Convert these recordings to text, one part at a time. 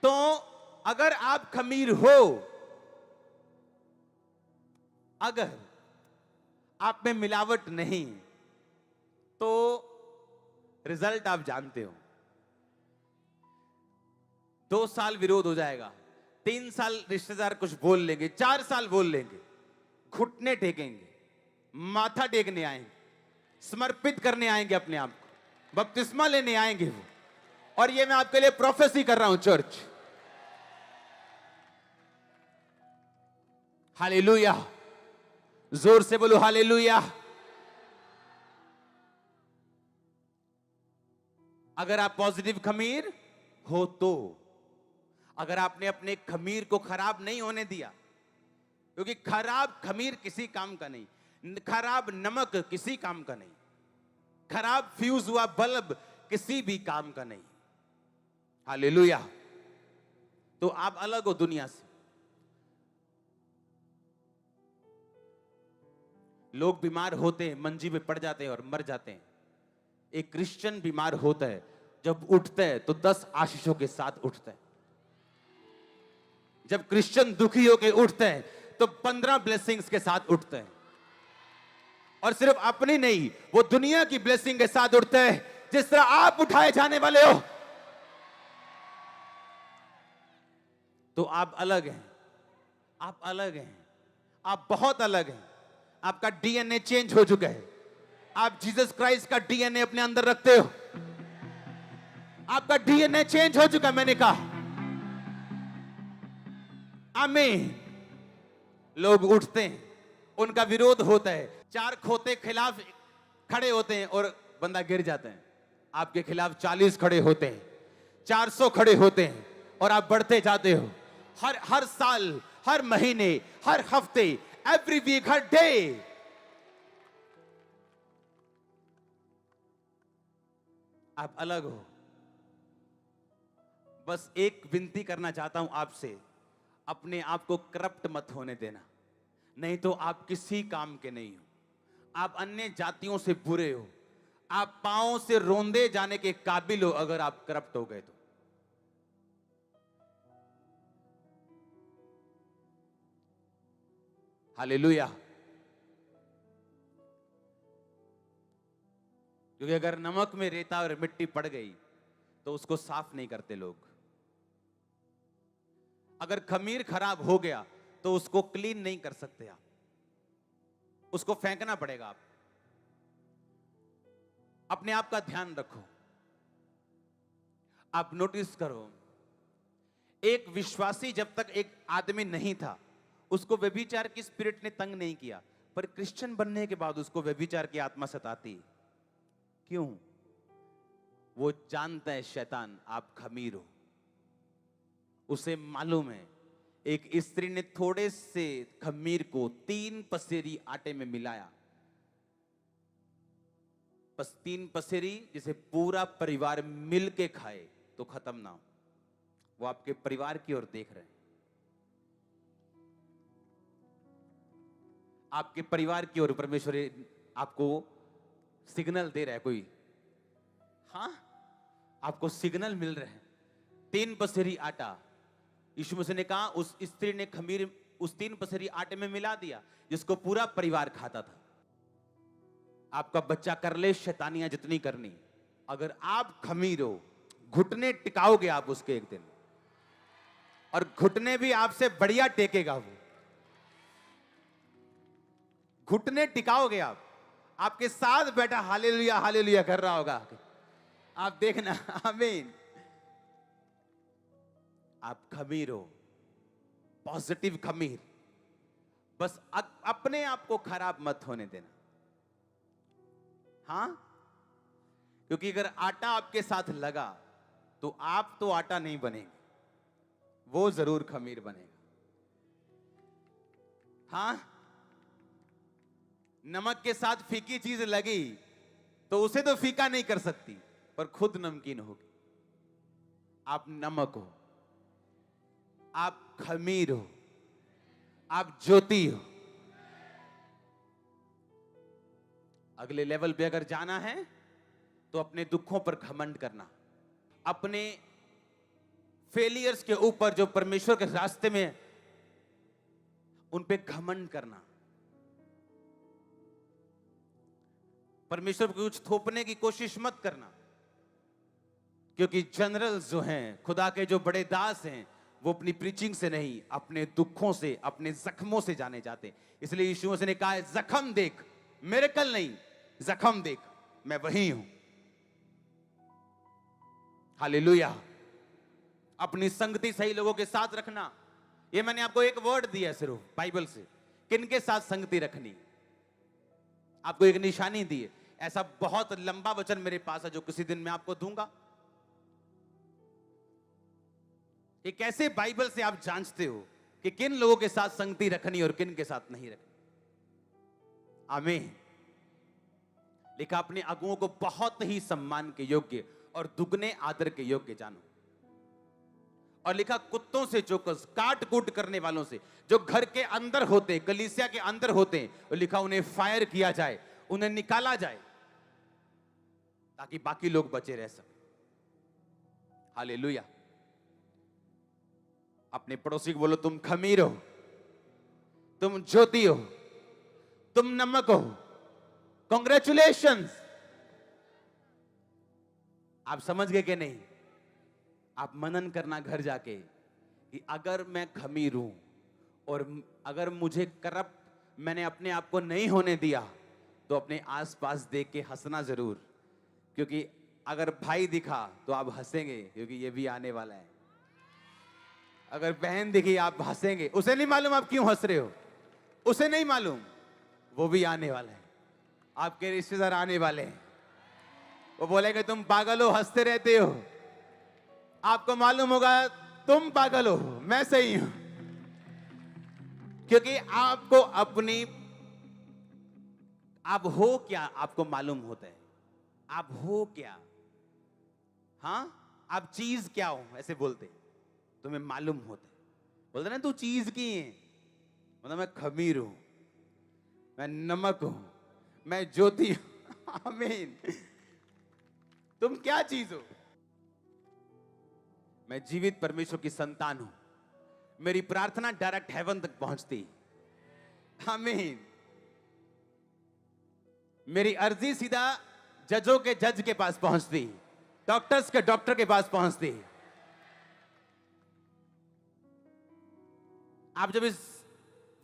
तो अगर आप खमीर हो, अगर आप में मिलावट नहीं, तो रिजल्ट आप जानते हो। 2 साल विरोध हो जाएगा, 3 साल रिश्तेदार कुछ बोल लेंगे, 4 साल बोल लेंगे, घुटने टेकेंगे, माथा टेकने आएंगे, समर्पित करने आएंगे अपने आप को, बपतिस्मा लेने आएंगे वो। और ये मैं आपके लिए प्रोफेसी कर रहा हूं चर्च। हालेलुया, जोर से बोलो हालेलुया। अगर आप पॉजिटिव खमीर हो तो, अगर आपने अपने खमीर को खराब नहीं होने दिया, क्योंकि खराब खमीर किसी काम का नहीं, खराब नमक किसी काम का नहीं, खराब फ्यूज हुआ बल्ब किसी भी काम का नहीं। हालेलुया। तो आप अलग हो दुनिया से। लोग बीमार होते हैं, मंजी पे पड़ जाते हैं और मर जाते हैं। एक क्रिश्चियन बीमार होता है, जब उठता है तो 10 आशीषों के साथ उठता है। जब क्रिश्चियन दुखी होकर उठता है तो 15 ब्लेसिंग्स के साथ उठता है। और सिर्फ अपनी नहीं, वो दुनिया की ब्लेसिंग के साथ उठता है। जिस तरह आप उठाए जाने वाले हो, तो आप अलग हैं, आप अलग हैं, आप बहुत अलग हैं। आपका डीएनए चेंज हो चुका है। आप जीसस क्राइस्ट का डीएनए अपने अंदर रखते हो। आपका डीएनए चेंज हो चुका है, मैंने कहा। आमीन। लोग उठते हैं, उनका विरोध होता है, 4 खोते खिलाफ खड़े होते हैं और बंदा गिर जाता है। आपके खिलाफ 40 खड़े होते हैं, 400 खड़े होते हैं, और आप बढ़ते जाते हो। हर साल, हर महीने, हर हफ्ते, एवरी वीक, हर डे। आप अलग हो। बस एक विनती करना चाहता हूं आपसे, अपने आप को करप्ट मत होने देना, नहीं तो आप किसी काम के नहीं हो। आप अन्य जातियों से बुरे हो, आप पांवों से रोंदे जाने के काबिल हो अगर आप करप्ट हो गए तो। हालेलुया। क्योंकि अगर नमक में रेता और मिट्टी पड़ गई तो उसको साफ नहीं करते लोग। अगर खमीर खराब हो गया तो उसको क्लीन नहीं कर सकते आप, उसको फेंकना पड़ेगा। आप अपने आप का ध्यान रखो। आप नोटिस करो, एक विश्वासी जब तक एक आदमी नहीं था, उसको व्यभिचार की स्पिरिट ने तंग नहीं किया, पर क्रिश्चियन बनने के बाद उसको व्यभिचार की आत्मा सताती। क्यों? वो जानता है शैतान आप खमीर हो। उसे मालूम है, एक स्त्री ने थोड़े से खमीर को 3 पसेरी आटे में मिलाया, बस 3 पसेरी, जिसे पूरा परिवार मिल के खाए तो खत्म ना हो। वो आपके परिवार की ओर देख रहे हैं, आपके परिवार की ओर परमेश्वर आपको सिग्नल दे रहा है कोई। हाँ, आपको सिग्नल मिल रहे हैं। 3 पसेरी आटा, यीशु मसीह ने कहा उस स्त्री ने खमीर उस 3 पसेरी आटे में मिला दिया, जिसको पूरा परिवार खाता था। आपका बच्चा कर ले शैतानियां जितनी करनी, अगर आप खमीर हो, घुटने टिकाओगे आप उसके एक दिन, और घुटने भी आपसे बढ़िया टेकेगा वो। घुटने टिकाओगे आप, आपके साथ बैठा हालेलुया हालेलुया कर रहा होगा, आप देखना। आमीन। आप खमीर हो, पॉजिटिव खमीर। बस अपने आप को खराब मत होने देना। हाँ, क्योंकि अगर आटा आपके साथ लगा तो आप तो आटा नहीं बनेंगे, वो जरूर खमीर बनेगा। हाँ, नमक के साथ फीकी चीज लगी तो उसे तो फीका नहीं कर सकती, पर खुद नमकीन होगी। आप नमक हो, आप खमीर हो, आप ज्योति हो। अगले लेवल पे अगर जाना है तो अपने दुखों पर घमंड करना, अपने फेलियर्स के ऊपर जो परमेश्वर के रास्ते में उन पे घमंड करना, परमेश्वर को कुछ थोपने की कोशिश मत करना, क्योंकि जनरल्स जो हैं, खुदा के जो बड़े दास हैं, वो अपनी प्रीचिंग से नहीं, अपने दुखों से, अपने जख्मों से जाने जाते। इसलिए यीशु मसीह ने कहा है, जख्म देख, मिरेकल नहीं, जख्म देख, मैं वही हूं। हालेलुया। अपनी संगति सही लोगों के साथ रखना। ये मैंने आपको एक वर्ड दिया सिर्फ बाइबल से, किनके साथ संगति रखनी, आपको एक निशानी दी है। ऐसा बहुत लंबा वचन मेरे पास है जो किसी दिन मैं आपको दूंगा। ये कैसे बाइबल से आप जांचते हो कि किन लोगों के साथ संगति रखनी और किन के साथ नहीं रखनी। आमीन। लिखा, अपने अगुओं को बहुत ही सम्मान के योग्य और दुगने आदर के योग्य जानो। और लिखा, कुत्तों से चौकस, काट कूट करने वालों से, जो घर के अंदर होते, कलीसिया के अंदर होते, और लिखा उन्हें फायर किया जाए, उन्हें निकाला जाए, ताकि बाकी लोग बचे रह सके। हालेलुया। अपने पड़ोसी को बोलो, तुम खमीर हो, तुम ज्योति हो, तुम नमक हो। कॉन्ग्रेचुलेशंस। आप समझ गए कि नहीं? आप मनन करना घर जाके कि अगर मैं खमीर हूं और अगर मुझे करप्ट मैंने अपने आप को नहीं होने दिया, तो अपने आसपास देख के हंसना जरूर, क्योंकि अगर भाई दिखा तो आप हंसेंगे, क्योंकि ये भी आने वाला है। अगर बहन दिखी आप हंसेंगे, उसे नहीं मालूम आप क्यों हंस रहे हो, उसे नहीं मालूम, वो भी आने वाला है। आपके रिश्तेदार आने वाले हैं, वो बोलेंगे तुम पागल हो, हंसते रहते हो। आपको मालूम होगा तुम पागल हो, मैं सही हूं, क्योंकि आपको अपनी, आप हो क्या आपको मालूम होता है। आप हो क्या, हां, आप चीज क्या हो, ऐसे बोलते, तुम्हें मालूम होता है। बोलते ना तू चीज की है, मतलब मैं खमीर हूं, मैं नमक हूं, मैं ज्योति हूं। आमीन। तुम क्या चीज हो? मैं जीवित परमेश्वर की संतान हूं। मेरी प्रार्थना डायरेक्ट हेवन तक पहुंचती। आमीन। मेरी अर्जी सीधा जजों के जज के पास पहुंचती, डॉक्टर्स के डॉक्टर के पास पहुंचती। आप जब इस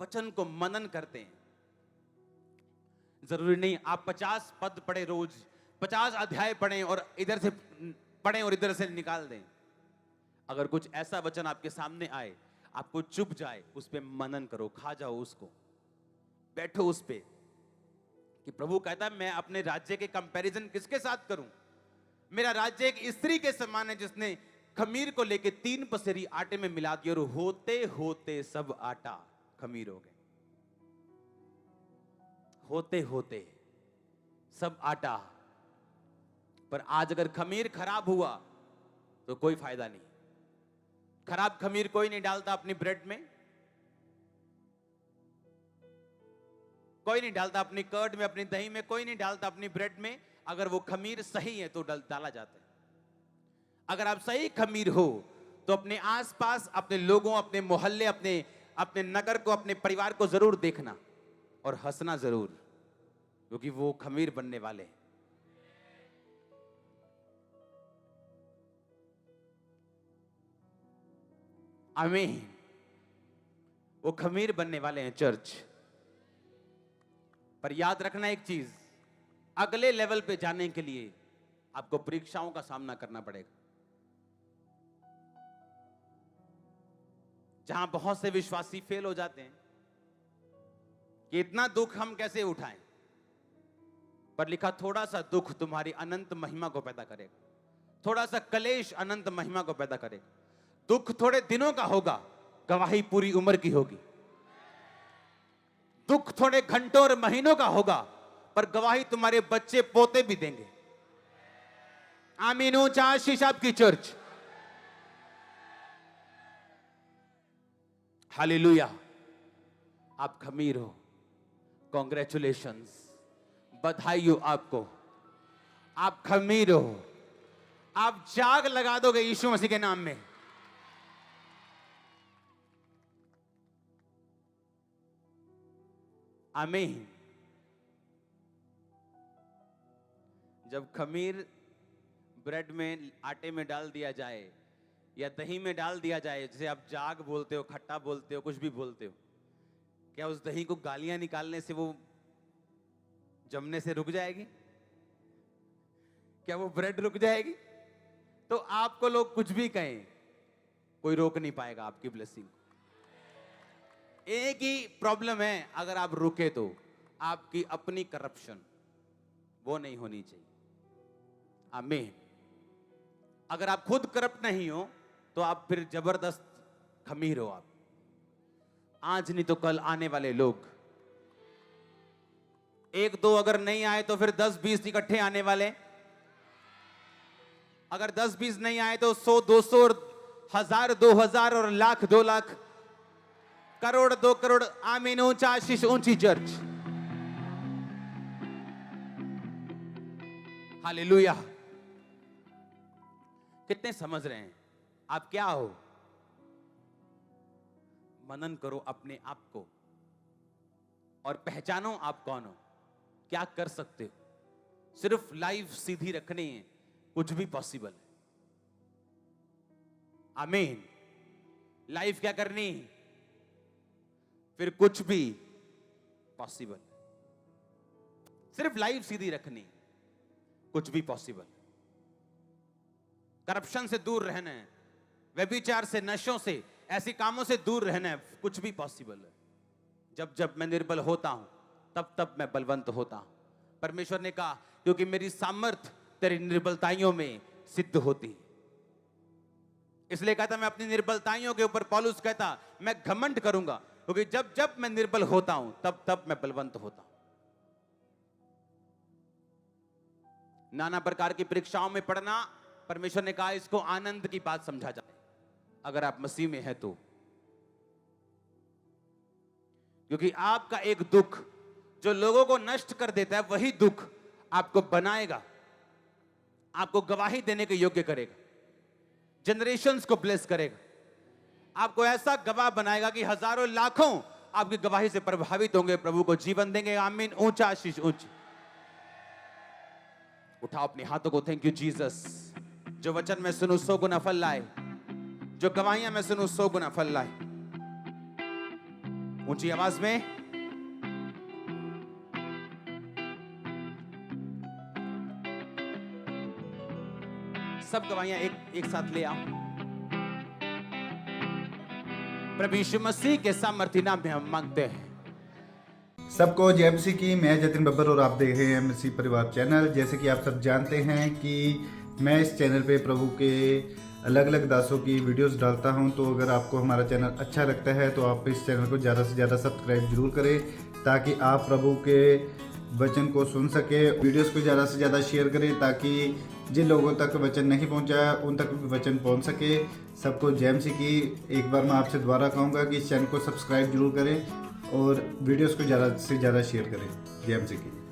वचन को मनन करते हैं, जरूरी नहीं आप 50 पद पढ़े रोज, 50 अध्याय पढ़ें और इधर से पढ़ें और इधर से निकाल दें। अगर कुछ ऐसा वचन आपके सामने आए, आपको चुप जाए, उस पे मनन करो, खा जाओ उसको, बैठो उस पे कि प्रभु कहता है मैं अपने राज्य के कंपैरिजन किसके साथ करूं। मेरा राज्य एक स्त्री के समान है जिसने खमीर को लेके 3 पसेरी आटे में मिला दिया, और होते होते सब आटा खमीर हो गए। होते होते सब आटा। पर आज अगर खमीर खराब हुआ तो कोई फायदा नहीं। खराब खमीर कोई नहीं डालता अपनी ब्रेड में, कोई नहीं डालता अपनी कर्ड में, अपनी दही में, कोई नहीं डालता अपनी ब्रेड में। अगर वो खमीर सही है तो डाला जाता है। अगर आप सही खमीर हो तो अपने आसपास, अपने लोगों, अपने मोहल्ले, अपने नगर को, अपने परिवार को जरूर देखना और हंसना जरूर, क्योंकि वो खमीर बनने वाले हैं। आमीन। वो खमीर बनने वाले हैं चर्च। पर याद रखना एक चीज, अगले लेवल पे जाने के लिए आपको परीक्षाओं का सामना करना पड़ेगा। जहां बहुत से विश्वासी फेल हो जाते हैं कि इतना दुख हम कैसे उठाएं, पर लिखा थोड़ा सा दुख तुम्हारी अनंत महिमा को पैदा करेगा, थोड़ा सा कलेश अनंत महिमा को पैदा करेगा। दुख थोड़े दिनों का होगा, गवाही पूरी उम्र की होगी। दुख थोड़े घंटों और महीनों का होगा, पर गवाही तुम्हारे बच्चे पोते भी देंगे। आमीन। ऊंचा आशीष आपकी चर्च। हालेलुया। आप खमीर हो, कॉन्ग्रेचुलेशंस, बधाई हो आपको। आप खमीर हो, आप जाग लगा दोगे यीशु मसीह के नाम में। आमीन। जब खमीर ब्रेड में, आटे में डाल दिया जाए या दही में डाल दिया जाए, जैसे आप जाग बोलते हो, खट्टा बोलते हो, कुछ भी बोलते हो, क्या उस दही को गालियां निकालने से वो जमने से रुक जाएगी? क्या वो ब्रेड रुक जाएगी? तो आपको लोग कुछ भी कहें, कोई रोक नहीं पाएगा आपकी ब्लेसिंग। एक ही प्रॉब्लम है, अगर आप रुके तो आपकी अपनी करप्शन, वो नहीं होनी चाहिए। आमीन। अगर आप खुद करप्ट नहीं हो तो आप फिर जबरदस्त खमीर हो। आप आज नहीं तो कल आने वाले लोग, एक दो अगर नहीं आए तो फिर 10-20 इकट्ठे आने वाले। अगर 10-20 नहीं आए तो 100-200 और 1000-2000 और लाख 2 लाख, करोड़ 2 करोड़। आमीन। ऊंचा आशीष, ऊंची चर्च। हालेलुया। कितने समझ रहे हैं आप क्या हो? मनन करो अपने आप को और पहचानो आप कौन हो, क्या कर सकते हो। सिर्फ लाइफ सीधी रखनी है, कुछ भी पॉसिबल है। आमीन। लाइफ क्या करनी है, फिर कुछ भी पॉसिबल। सिर्फ लाइफ सीधी रखनी, कुछ भी पॉसिबल। करप्शन से दूर रहना है, व्यभिचार से, नशों से, ऐसे कामों से दूर रहना है, कुछ भी पॉसिबल है। जब जब मैं निर्बल होता हूं तब तब मैं बलवंत होता हूं। परमेश्वर ने कहा क्योंकि मेरी सामर्थ तेरी निर्बलताइयों में सिद्ध होती है। इसलिए कहता मैं अपनी निर्बलताइयों के ऊपर, पौलुस कहता मैं घमंड करूंगा, क्योंकि जब जब मैं निर्बल होता हूं तब तब मैं बलवंत होता हूं। नाना प्रकार की परीक्षाओं में पढ़ना, परमेश्वर ने कहा इसको आनंद की बात समझा जाए अगर आप मसीह में है तो। क्योंकि आपका एक दुख जो लोगों को नष्ट कर देता है, वही दुख आपको बनाएगा, आपको गवाही देने के योग्य करेगा, जनरेशंस को ब्लेस करेगा, आपको ऐसा गवाह बनाएगा कि हजारों लाखों आपकी गवाही से प्रभावित होंगे, प्रभु को जीवन देंगे। आमीन। ऊंचा आशीष, ऊंची। उठाओ अपने हाथों को। Thank you Jesus. जो वचन में सुनूं 100 गुना फल लाए, जो गवाहियां मैं सुनूं 100 गुना फल लाए। ऊंची आवाज में सब गवाहियां एक साथ ले आओ। प्रभु यीशु मसीह के सामर्थ्य नाम में हम मांगते हैं। सबको जय मसीह की। मैं जतिन बब्बर और आप देख रहे हैं मसीह परिवार चैनल। जैसे कि आप सब जानते हैं कि मैं इस चैनल पे प्रभु के अलग अलग दासों की वीडियोस डालता हूं, तो अगर आपको हमारा चैनल अच्छा लगता है तो आप इस चैनल को ज़्यादा से ज़्यादा सब्सक्राइब जरूर करें, ताकि आप प्रभु के वचन को सुन सके। वीडियोस को ज़्यादा से ज़्यादा शेयर करें, ताकि जिन लोगों तक वचन नहीं पहुंचा उन तक भी वचन पहुंच सके। सबको जय मसीह की। एक बार मैं आपसे दोबारा कहूँगा कि इस चैनल को सब्सक्राइब जरूर करें और वीडियोस को ज़्यादा से ज़्यादा शेयर करें। जय मसीह की।